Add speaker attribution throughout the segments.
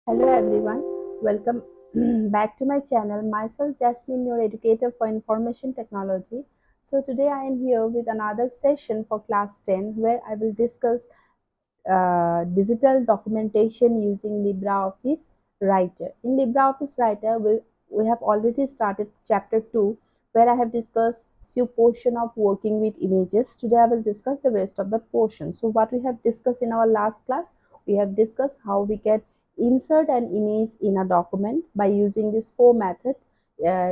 Speaker 1: Hello everyone, welcome back to my channel. Myself Jasmine, your educator for information technology. So today I am here with another session for class 10 where I will discuss digital documentation using LibreOffice Writer. In LibreOffice Writer, we have already started chapter 2 where I have discussed few portion of working with images. Today I will discuss the rest of the portion. So what we have discussed in our last class, we have discussed how we can insert an image in a document by using this four method: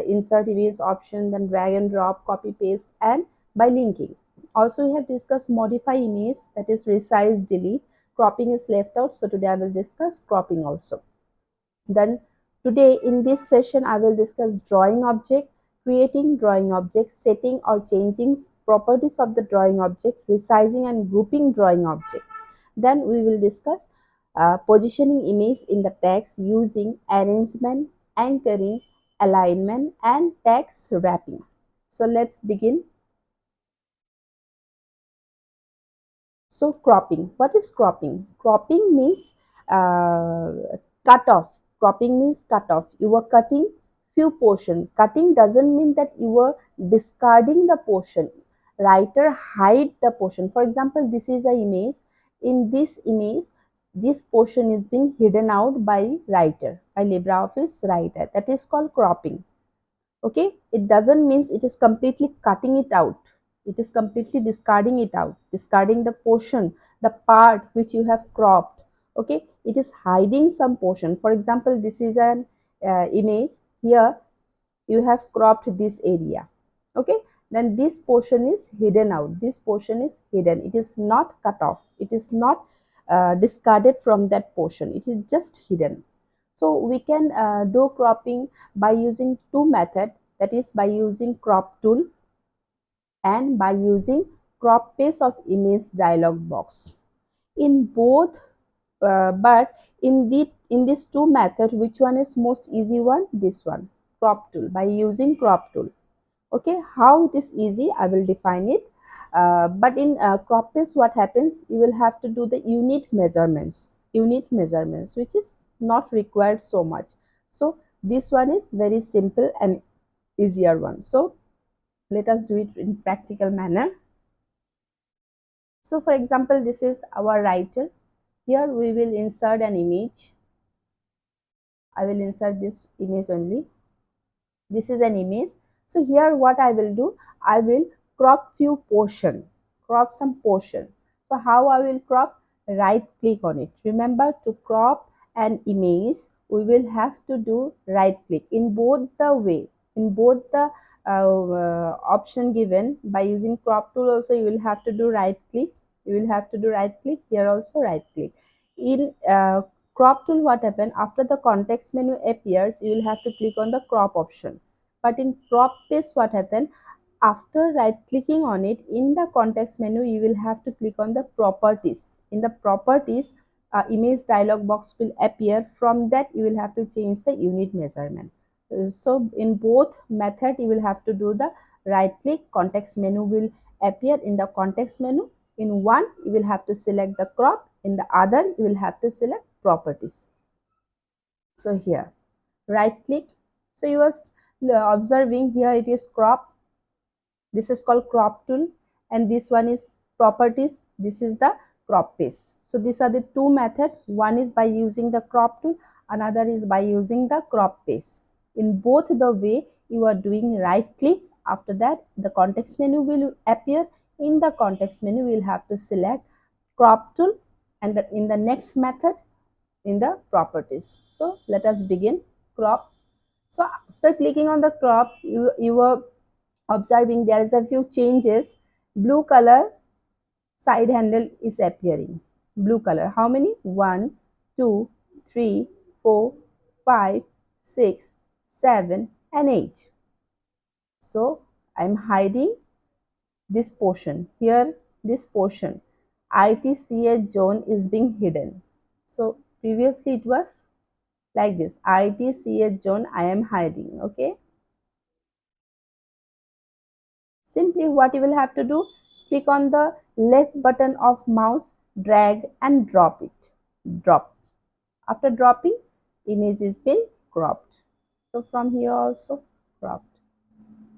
Speaker 1: insert image option, then drag and drop, copy paste, and by linking. Also, we have discussed modify image, that is resize, delete. Cropping is left out, so today I will discuss cropping also. Then today in this session I will discuss drawing object, creating drawing object, setting or changing properties of the drawing object, resizing and grouping drawing object. Then we will discuss positioning image in the text using arrangement, anchoring, alignment, and text wrapping. So let's begin. So cropping. What is cropping? Cropping means uh, cut off. Cropping means cut off. You are cutting few portion. Cutting doesn't mean that you are discarding the portion. Writer hide the portion. For example, this is a image. In this image, this portion is being hidden out by writer, by LibreOffice Writer. That is called cropping. Okay, it doesn't mean it is completely cutting it out, it is completely discarding it out, discarding the portion, the part which you have cropped. Okay, it is hiding some portion. For example, this is an image. Here you have cropped this area. Okay, then this portion is hidden out, this portion is hidden, it is not cut off, it is not discarded from that portion, it is just hidden. So we can do cropping by using two methods, that is by using crop tool and by using crop paste of image dialog box. In both but in these two methods, which one is most easy one? This one, crop tool, by using crop tool. Okay, how it is easy I will define it. But in crop paste, what happens, you will have to do the unit measurements which is not required so much. So this one is very simple and easier one. So let us do it in practical manner. So for example, this is our writer. Here we will insert an image. I will insert this image only. This is an image. So here what I will do, I will crop few portion, crop some portion. So how I will crop? Right click on it. Remember, to crop an image we will have to do right click in both the way, in both the option given. By using crop tool also you will have to do right click, you will have to do right click, here also right click. In crop tool, what happen, after the context menu appears you will have to click on the crop option. But in crop paste, what happen, after right clicking on it, in the context menu you will have to click on the properties. In the properties, image dialog box will appear. From that you will have to change the unit measurement. So in both method you will have to do the right click, context menu will appear. In the context menu, in one you will have to select the crop, in the other you will have to select properties. So here right click, so you are observing here it is crop, this is called crop tool, and this one is properties, this is the crop paste. So these are the two methods, one is by using the crop tool, another is by using the crop paste. In both the way you are doing right click, after that the context menu will appear. In the context menu we will have to select crop tool, and in the next method in the properties. So let us begin crop. So after clicking on the crop, you were observing there is a few changes. Blue color side handle is appearing. Blue color. How many? 1, 2, 3, 4, 5, 6, 7, and 8. So I'm hiding this portion. Here, this portion. ITCS-ZONE is being hidden. So previously it was like this. ITCS-ZONE I am hiding. Okay. Simply what you will have to do, click on the left button of mouse, drag and drop it. Drop. After dropping, image is been cropped. So from here also cropped,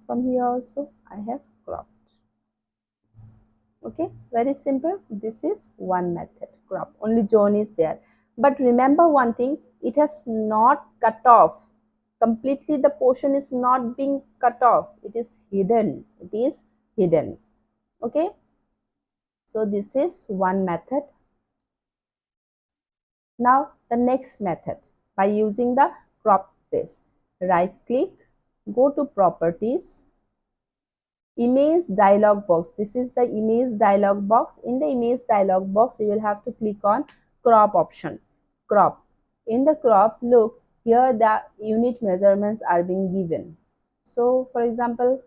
Speaker 1: from here also I have cropped. Okay, very simple. This is one method, crop, only zone is there. But remember one thing, it has not cut off completely, the portion is not being cut off, it is hidden, it is hidden. Okay, so this is one method. Now the next method, by using the crop paste, right click, go to properties, image dialog box. This is the image dialog box. In the image dialog box you will have to click on crop option, crop. In the crop, look here, the unit measurements are being given. So for example,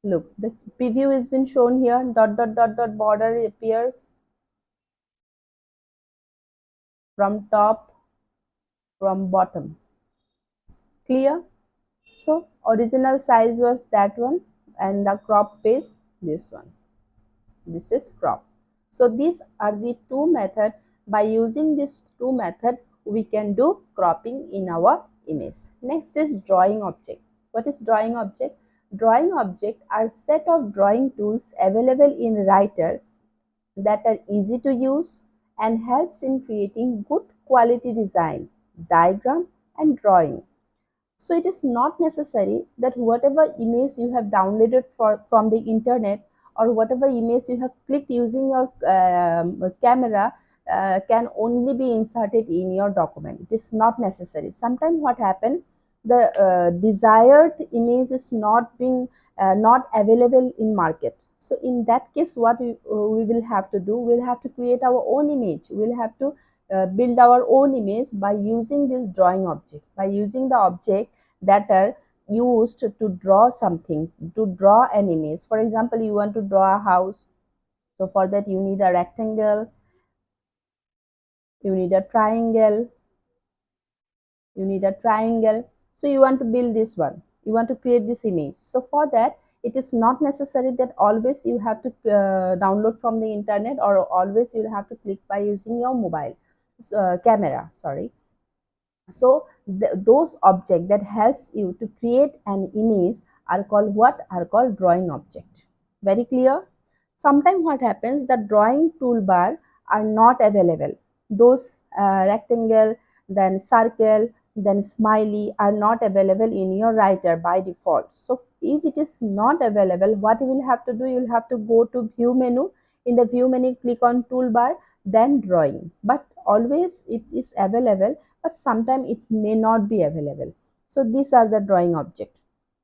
Speaker 1: look, the preview has been shown here, dot dot dot dot border appears from top, from bottom. Clear? So original size was that one, and the crop is this one. This is crop. So these are the two methods. By using these two methods, we can do cropping in our image. Next is drawing object. What is drawing object? Drawing object are set of drawing tools available in Writer that are easy to use and helps in creating good quality design, diagram and drawing. So it is not necessary that whatever image you have downloaded from the internet, or whatever image you have clicked using your camera can only be inserted in your document. It is not necessary. Sometimes what happens, the desired image is not available in market. So in that case, what we will have to do, we'll have to create our own image. We'll have to build our own image by using this drawing object, by using the object that are used to draw something, to draw an image. For example, you want to draw a house, so for that you need a rectangle, you need a triangle, you need a triangle. So you want to build this one, you want to create this image. So for that, it is not necessary that always you have to download from the internet, or always you will have to click by using your mobile camera, sorry. So those objects that helps you to create an image are called what? Are called drawing object. Very clear? Sometimes what happens, the drawing toolbar are not available. Those rectangle, then circle, then smiley are not available in your writer by default. So if it is not available, what you will have to do, you will have to go to view menu. In the view menu, click on toolbar, then drawing. But always it is available, but sometimes it may not be available. So these are the drawing object.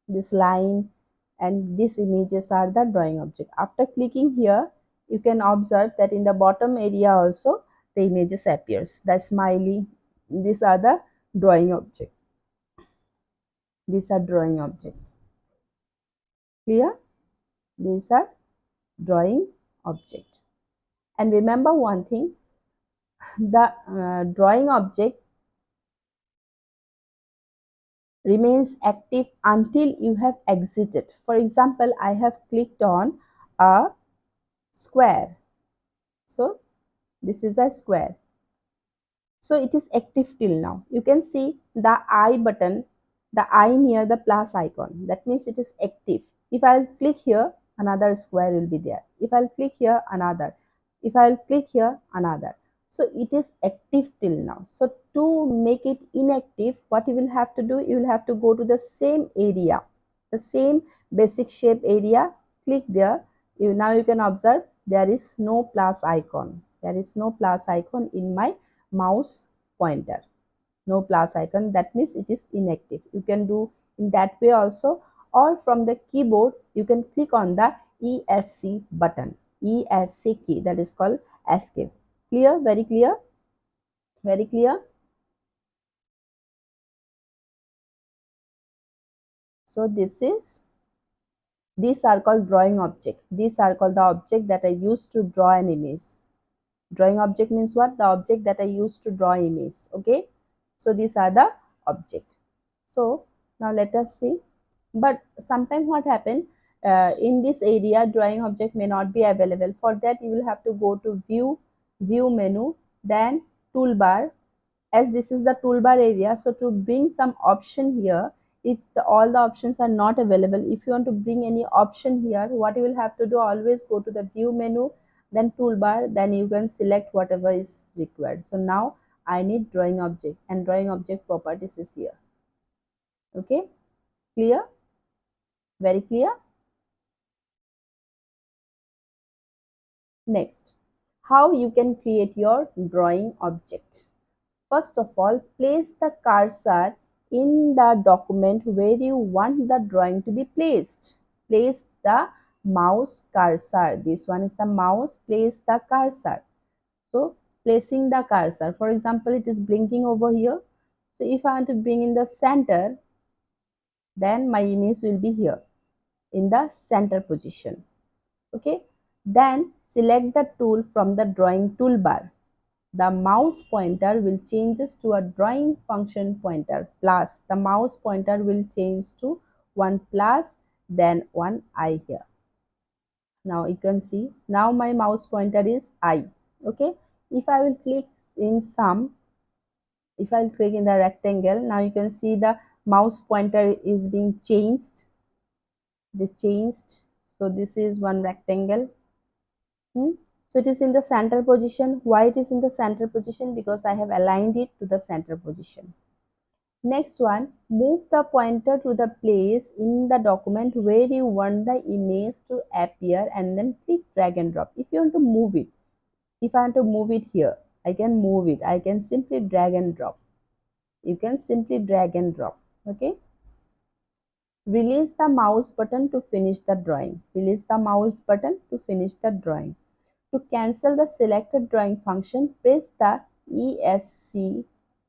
Speaker 1: This line and these images are the drawing object. After clicking here, you can observe that in the bottom area also the images appears. The smiley, these are the drawing object. These are drawing object. Clear? These are drawing object. And remember one thing, the drawing object remains active until you have exited. For example, I have clicked on a square. So this is a square. So it is active till now. You can see the I button, the I near the plus icon. That means it is active. If I'll click here, another square will be there. If I'll click here, another. If I'll click here, another. So it is active till now. So to make it inactive, what you will have to do, you will have to go to the same area, the same basic shape area, click there. Now you can observe there is no plus icon. There is no plus icon in my mouse pointer. No plus icon, that means it is inactive. You can do in that way also, or from the keyboard you can click on the ESC button, ESC key, that is called escape. Clear? Very clear? Very clear? So these are called drawing object. These are called the object that I used to draw an image. Drawing object means what? The object that I used to draw image. Okay, so these are the object. So now let us see. But sometimes what happen, in this area drawing object may not be available. For that you will have to go to view menu, then toolbar, as this is the toolbar area, so to bring some option here, if all the options are not available, if you want to bring any option here, what you will have to do, always go to the view menu, then toolbar, then you can select whatever is required. So now I need drawing object, and drawing object properties is here. Okay, clear? Very clear. Next, how you can create your drawing object. First of all, place the cursor in the document where you want the drawing to be placed. Place the mouse cursor. This one is the mouse. Place the cursor. So, placing the cursor. For example, it is blinking over here. So, if I want to bring in the center, then my image will be here in the center position. Okay. Then select the tool from the drawing toolbar. The mouse pointer will changes to a drawing function pointer plus. The mouse pointer will change to one plus, then one I here. Now you can see, now my mouse pointer is I. Okay. If I will click in some, if I will click in the rectangle, now you can see the mouse pointer is being changed. It changed. So this is one rectangle. So it is in the center position. Why it is in the center position? Because I have aligned it to the center position. Next one, move the pointer to the place in the document where you want the image to appear and then click drag and drop. If you want to move it, if I want to move it here, I can move it. I can simply drag and drop. You can simply drag and drop. Okay. Release the mouse button to finish the drawing. Release the mouse button to finish the drawing. To cancel the selected drawing function, press the ESC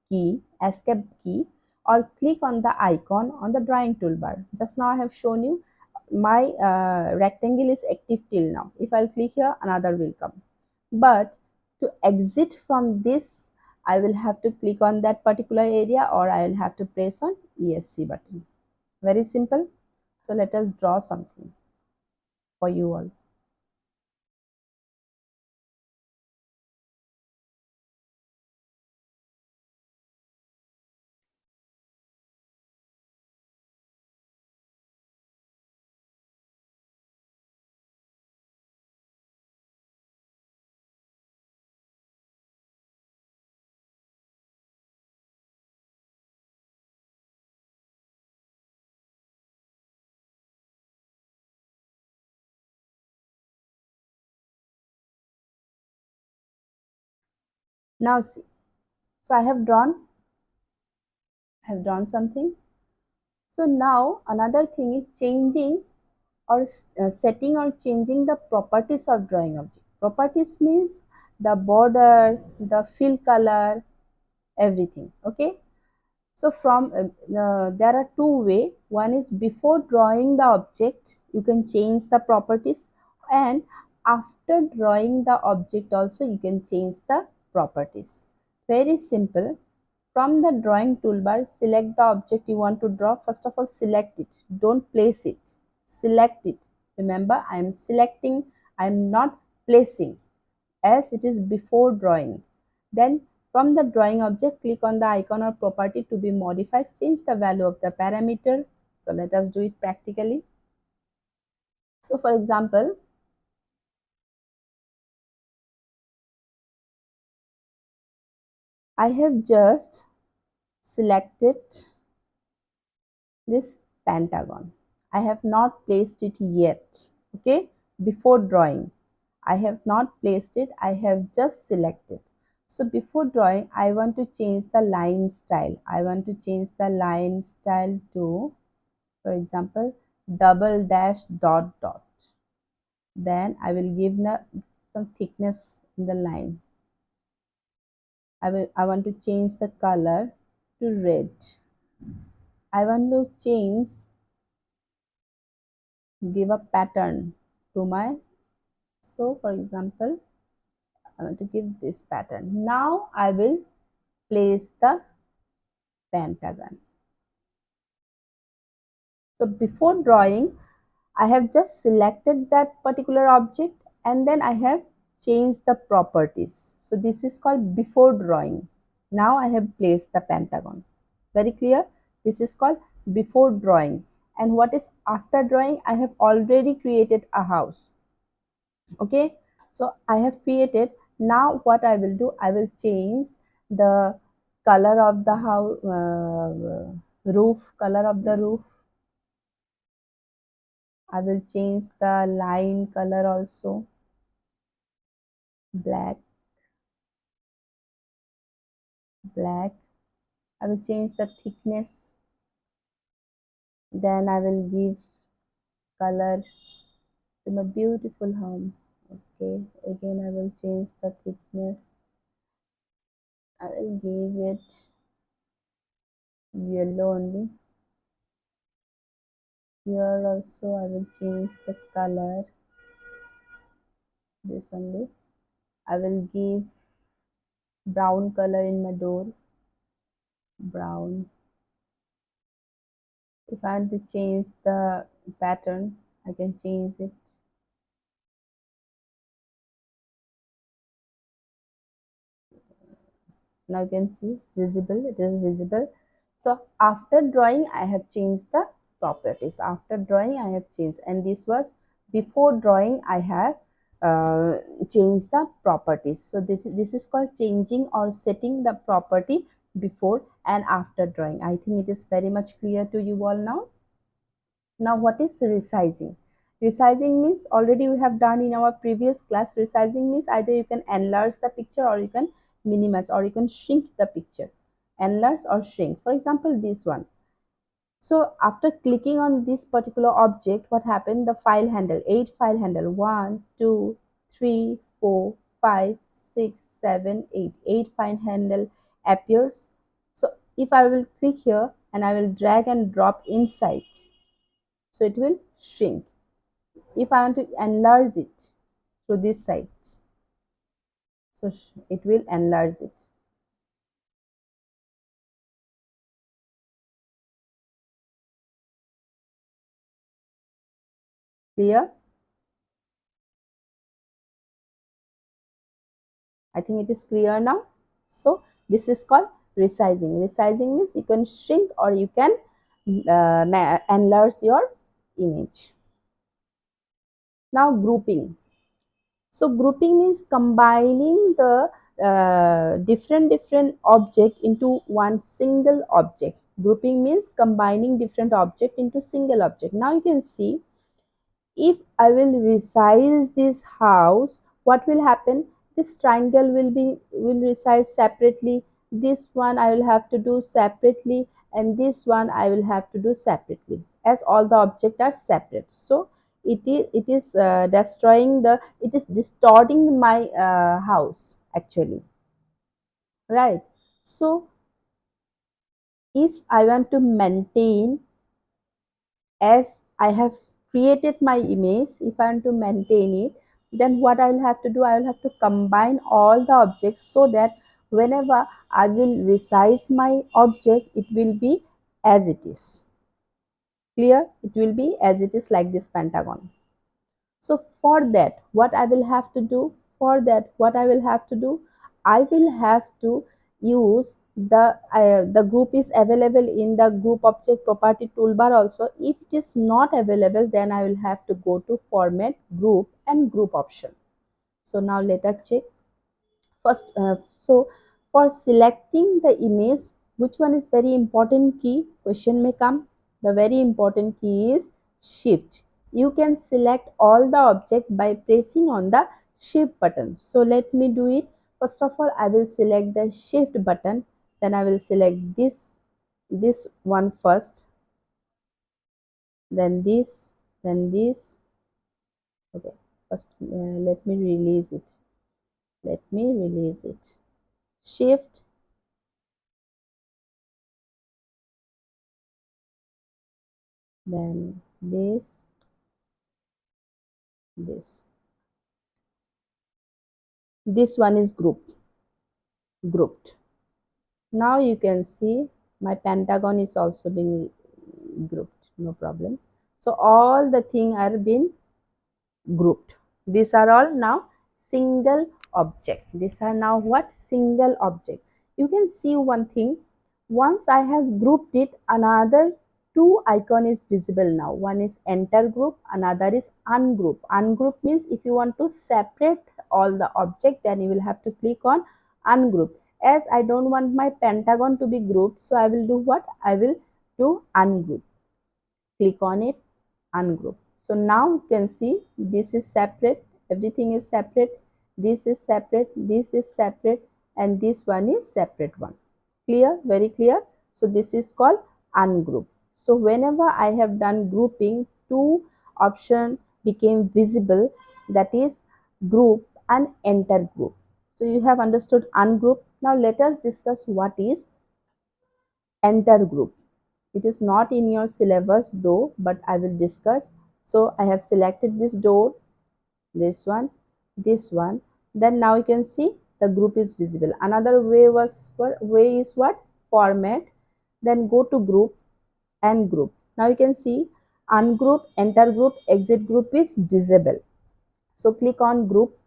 Speaker 1: key, escape key, or click on the icon on the drawing toolbar. Just now I have shown you my rectangle is active till now. If I'll click here, another will come. But to exit from this, I will have to click on that particular area, or I will have to press on ESC button. Very simple. So let us draw something for you all. Now see. So I have drawn something. So now another thing is changing or setting or changing the properties of drawing object. Properties means the border, the fill color, everything. Okay. So from there are two way. One is before drawing the object, you can change the properties, and after drawing the object also you can change the properties. Very simple. From the drawing toolbar, select the object you want to draw. First of all, select it. Don't place it. Select it. Remember, I am selecting, I am not placing, as it is before drawing. Then from the drawing object, click on the icon or property to be modified. Change the value of the parameter. So let us do it practically. So for example, I have just selected this pentagon. I have not placed it yet. Okay, before drawing, I have not placed it. I have just selected. So before drawing, I want to change the line style. I want to change the line style to, for example, double dash dot dot. Then I will give some thickness in the line. I want to change the color to red. I want to give a pattern to my, so for example, I want to give this pattern. Now I will place the pentagon. So before drawing, I have just selected that particular object and then I have changed the properties. So this is called before drawing. Now I have placed the pentagon. Very clear? This is called before drawing. And what is after drawing? I have already created a house. Okay, so I have created. Now what I will do, I will change the color of the house, roof, color of the roof. I will change the line color also, black, black. I will change the thickness. Then I will give color to my beautiful home. Okay, again I will change the thickness. I will give it yellow only. Here also I will change the color, this only. I will give brown color in my door, brown. If I want to change the pattern, I can change it. Now you can see visible, it is visible. So after drawing I have changed the properties. After drawing I have changed, and this was before drawing I have uh, changed the properties. So this is called changing or setting the property before and after drawing. I think it is very much clear to you all now. Now what is resizing? Resizing means, already we have done in our previous class. Resizing means either you can enlarge the picture or you can minimize or you can shrink the picture. Enlarge or shrink. For example, this one. So after clicking on this particular object, what happened? The file handle, 8 file handle, 1, 2, 3, 4, 5, 6, 7, 8. 8 file handle appears. So if I will click here and I will drag and drop inside, so it will shrink. If I want to enlarge it to this side, so it will enlarge it. Clear? I think it is clear now. So this is called resizing. Resizing means you can shrink or you can enlarge your image. Now grouping. So grouping means combining the different object into one single object. Grouping means combining different object into single object. Now you can see, if I will resize this house, what will happen? This triangle will resize separately. This one I will have to do separately, and this one I will have to do separately, as all the objects are separate. So it is destroying the, it is distorting my house actually, right? So if I want to maintain, as I have created my image, if I want to maintain it, then what I will have to do, I will have to combine all the objects so that whenever I will resize my object, it will be as it is. Clear? It will be as it is, like this pentagon. So for that, what I will have to do, for that, what I will have to do, I will have to use the group is available in the group object property toolbar also. If it is not available, then I will have to go to format, group and group option. So now let us check. First, so for selecting the image, which one is very important key? Question may come. The very important key is shift. You can select all the object by pressing on the shift button. So let me do it. First of all, I will select the shift button. Then I will select this one first. Then this. Then this. Okay. First, let me release it. Let me release it. Shift. Then this. This one is grouped. Now you can see my pentagon is also being grouped, no problem. So all the thing are being grouped. These are all now single object. These are now what? Single object. you can see one thing. Once I have grouped it, another two icon is visible now. One is enter group, another is ungroup. Ungroup means if you want to separate all the object, then you will have to click on ungroup. As I don't want my pentagon to be grouped, so I will do what? I will do ungroup. Click on it, ungroup. So now you can see this is separate, everything is separate, this is separate, this is separate, and this one is separate one. Clear? Very clear. So this is called ungroup. So whenever I have done grouping, two option became visible, that is group and enter group. So you have understood ungroup. Now let us discuss what is enter group. It is not in your syllabus though, but I will discuss. So I have selected this door, this one. Then now you can see the group is visible. Another way is what? Format. Then go to group and group. Now you can see ungroup, enter group, exit group is disable. So click on group.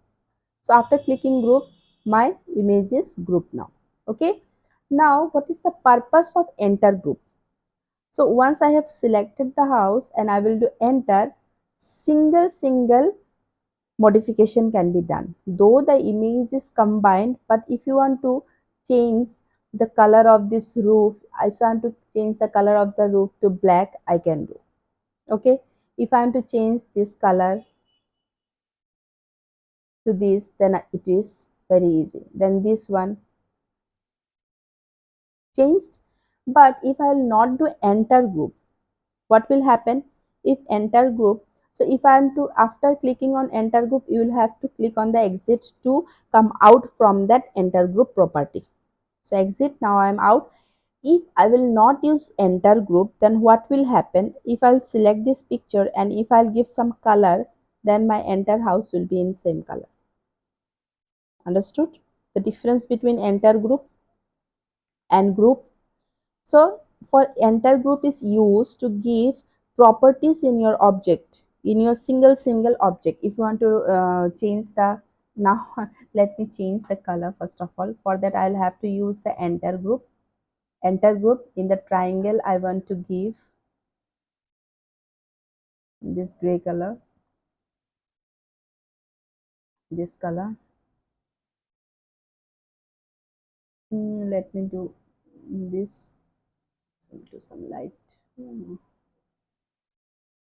Speaker 1: So after clicking group, my image is group now. Okay. Now what is the purpose of enter group? So once I have selected the house and I will do enter, single modification can be done. Though the image is combined, but if you want to change the color of this roof, if I want to change the color of the roof to black, I can do. Okay. If I want to change this color to this, then it is very easy. Then this one changed. But if I will not do enter group, what will happen? If enter group, so if I am to, after clicking on enter group, you will have to click on the exit to come out from that enter group property. So exit. Now I am out. If I will not use enter group, then what will happen? If I'll select this picture and if I'll give some color, then my enter house will be in same color. Understood the difference between enter group and group? So for enter group is used to give properties in your object, in your single object. If you want to change the, now let me change the color first of all. For that I'll have to use the enter group. Enter group, in the triangle I want to give this gray color, this color. Let me do this, do some light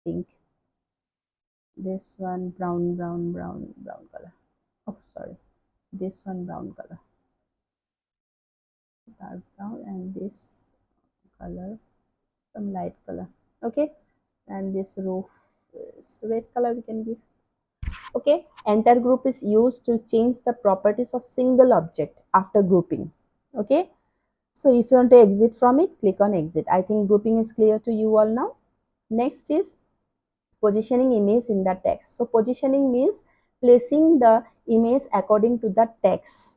Speaker 1: pink. This one brown color. Oh sorry, this one brown color, dark brown, and this color some light color. Okay, and this roof is red color we can give. Okay, enter group is used to change the properties of single object after grouping. Okay, so if you want to exit from it, click on exit. I think grouping is clear to you all now. Next is positioning image in the text. So positioning means placing the image according to the text,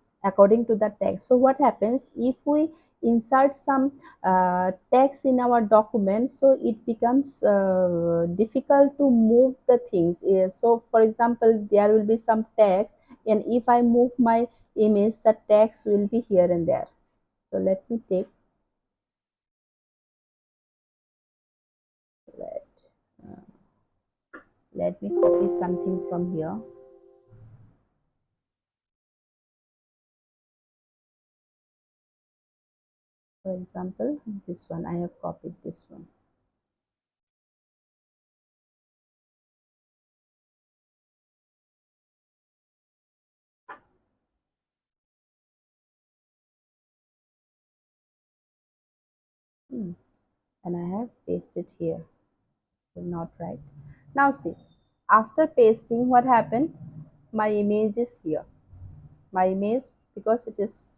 Speaker 1: so what happens if we insert some text in our document, so it becomes difficult to move the things. So for example, there will be some text, and if I move my image, the text will be here and there. So let me take, let, let me copy something from here. For example, this one, I have copied this one. And I have pasted here. Not right. Now see, after pasting, what happened? My image is here. My image, because it is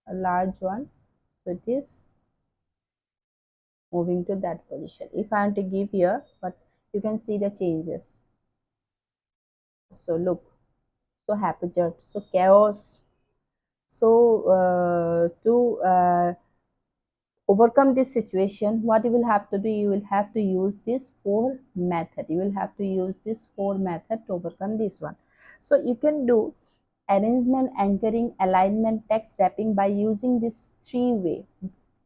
Speaker 1: a large one, so it is moving to that position. If I want to give here, but you can see the changes. So look, so happy, so chaos. So to overcome this situation, what you will have to do, you will have to use this four method. You will have to use this four method to overcome this one. So you can do arrangement, anchoring, alignment, text wrapping by using this three way.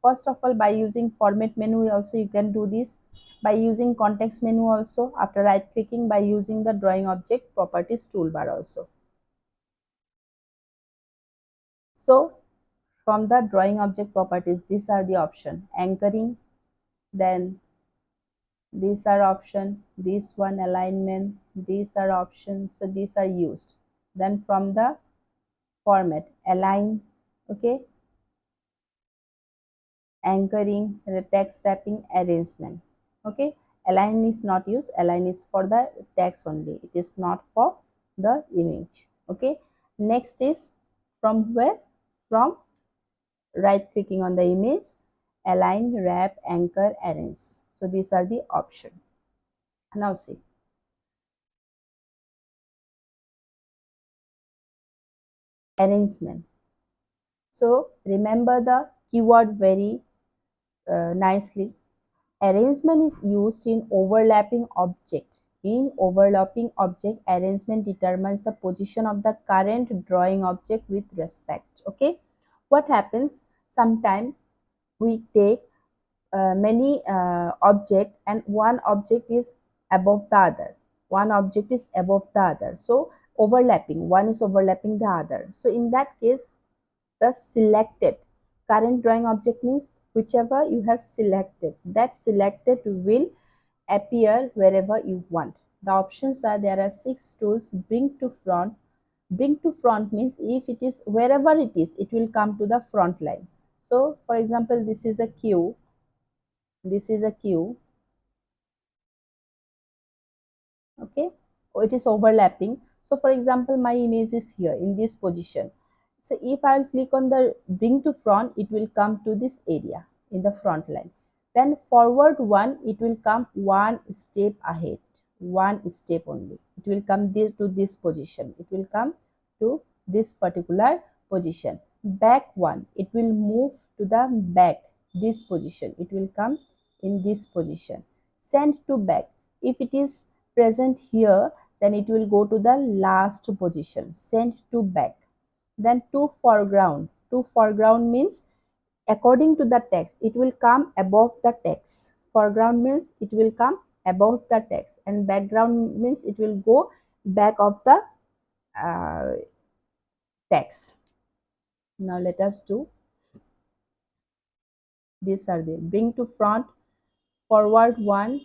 Speaker 1: First of all, by using format menu also you can do this, by using context menu also, after right clicking, by using the drawing object properties toolbar also. So from the drawing object properties, these are the option: anchoring, then these are option, this one alignment, these are options, so these are used. Then from the format, align, okay, anchoring, the text wrapping, arrangement, okay. Align is not used, align is for the text only, it is not for the image, okay. Next is from where, from right clicking on the image, align, wrap, anchor, arrange. So these are the option. Now see, arrangement. So remember the keyword very nicely. Arrangement is used in overlapping object. In overlapping object, arrangement determines the position of the current drawing object with respect. Okay, what happens? Sometimes we take many object and one object is above the other. One object is above the other. So overlapping. One is overlapping the other. So in that case, the selected current drawing object means whichever you have selected, that selected will appear wherever you want. The options are, there are 6 tools. Bring to front. Bring to front means if it is wherever it is, it will come to the front line. So for example, this is a queue, this is a queue, okay. Oh, it is overlapping. So for example, my image is here in this position. So if I'll click on the bring to front, it will come to this area in the front line. Then forward one, it will come one step ahead, one step only. It will come this, to this position, it will come to this particular position. Back one, it will move to the back, this position, it will come in this position. Send to back, if it is present here, then it will go to the last position, send to back. Then to foreground, to foreground means according to the text, it will come above the text. Foreground means it will come above the text, and background means it will go back of the uh, text. Now let us do, these are the bring to front, forward one,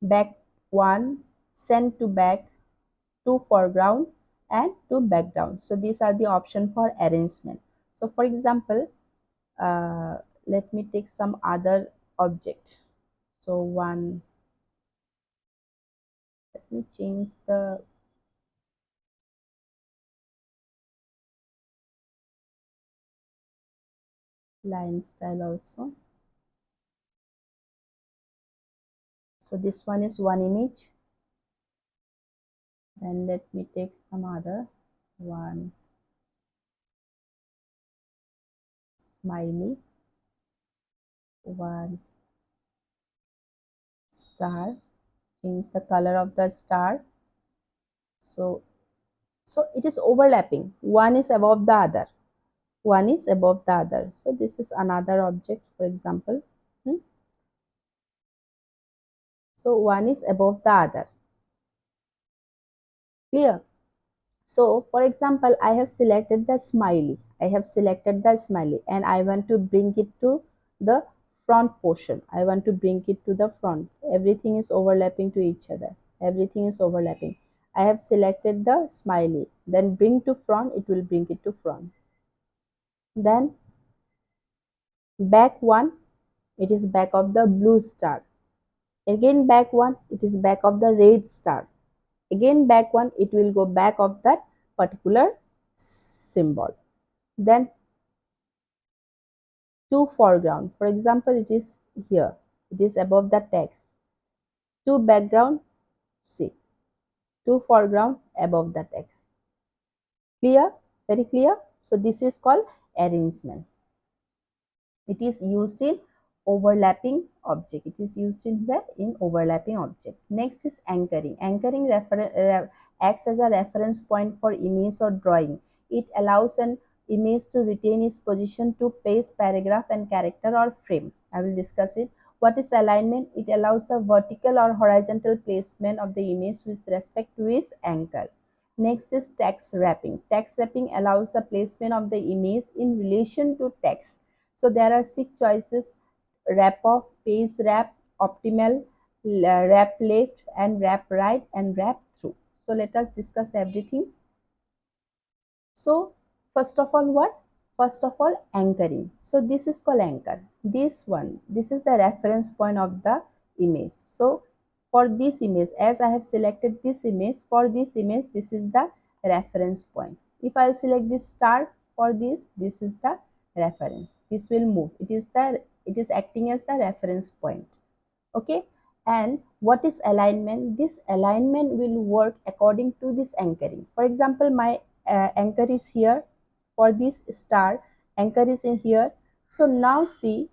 Speaker 1: back one, send to back, to foreground, and to background. So these are the option for arrangement. So for example, let me take some other object. So one, let me change the line style also. So this one is one image. Then let me take some other one, smiley, one star, change the color of the star. So it is overlapping, one is above the other, one is above the other. So this is another object, for example. So one is above the other, clear. So for example, I have selected the smiley, I have selected the smiley, and I want to bring it to the front portion, I want to bring it to the front. Everything is overlapping to each other, everything is overlapping. I have selected the smiley, then bring to front, it will bring it to front. Then back one, it is back of the blue star. Again back one, it is back of the red star. Again back one, it will go back of that particular symbol. Then to foreground, for example, it is here, it is above the text. To background, see, to foreground, above the text. Clear? Very clear? So this is called arrangement. It is used in overlapping object. It is used in where? In overlapping object. Next is anchoring. Anchoring acts as a reference point for image or drawing. it allows an image to retain its position to page, paragraph, and character or frame. I will discuss it. What is alignment? It allows the vertical or horizontal placement of the image with respect to its anchor. Next is text wrapping. Text wrapping allows the placement of the image in relation to text. So there are 6 choices: wrap off, page wrap, optimal, wrap left, and wrap right, and wrap through. So let us discuss everything. So first of all, what? First of all, anchoring. So this is called anchor. This is the reference point of the image. So for this image, as I have selected this image, for this image, this is the reference point. If I'll select this star for this is the reference. This will move. It is acting as the reference point. Okay. And what is alignment? This alignment will work according to this anchoring. For example, my anchor is here. For this star, anchor is in here. So now see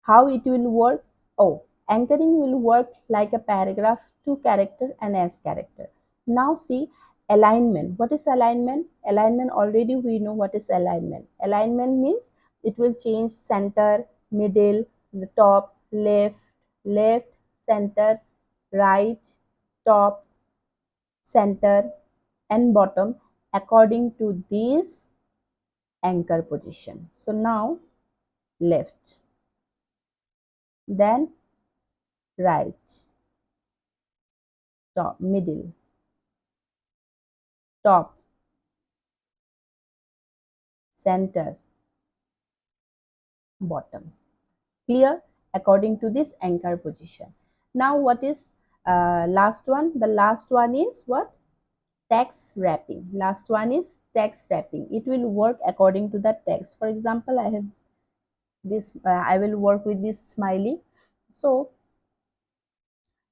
Speaker 1: how it will work. Oh, anchoring will work like a paragraph to character and as character. Now see alignment. What is alignment? Alignment, already we know what is alignment. Alignment means it will change center, middle, the top, left, center, right, top, center, and bottom according to this anchor position. So now left, then right, top, middle, top, center, bottom. Clear? According to this anchor position. Now what is last one? The last one is what? Text wrapping. Last one is text wrapping. It will work according to the text. For example, I have this. I will work with this smiley. So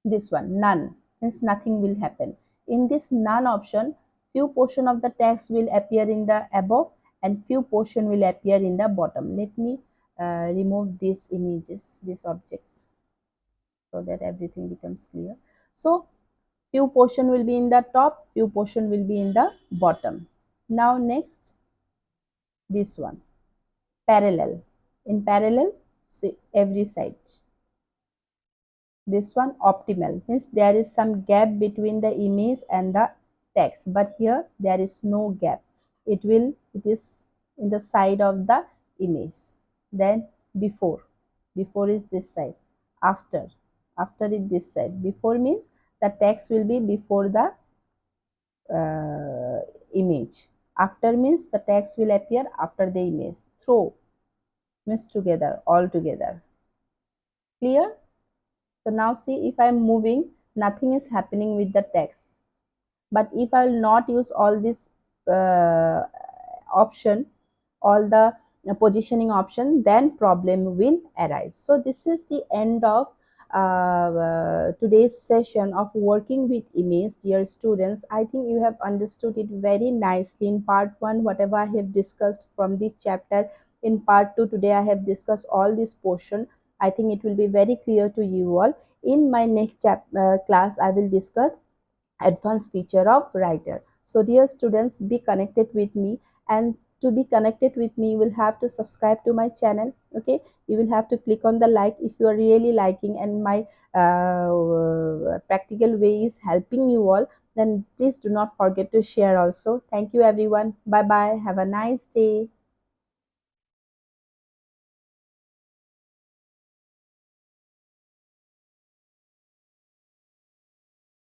Speaker 1: this one, none, means nothing will happen. In this none option, few portion of the text will appear in the above and few portion will appear in the bottom. Let me remove these images, these objects, so that everything becomes clear. So few portion will be in the top, few portion will be in the bottom. Now next, this one, parallel. In parallel, see every side. This one optimal, means there is some gap between the image and the text, but here there is no gap. It is in the side of the image. Then before is this side, after is this side. Before means the text will be before the image. After means the text will appear after the image. Through means together, all together. Clear? So now see, if I am moving, nothing is happening with the text. But if I will not use all this option, all the positioning option, then problem will arise. So this is the end of today's session of working with image. Dear students, I think you have understood it very nicely in part 1, whatever I have discussed from this chapter. In part 2, today I have discussed all this portion. I think it will be very clear to you all. In my next class, I will discuss advanced feature of writer. So dear students, be connected with me, and to be connected with me you will have to subscribe to my channel. Okay, you will have to click on the like if you are really liking and my practical way is helping you all. Then please do not forget to share also. Thank you everyone. Bye bye. Have a nice day.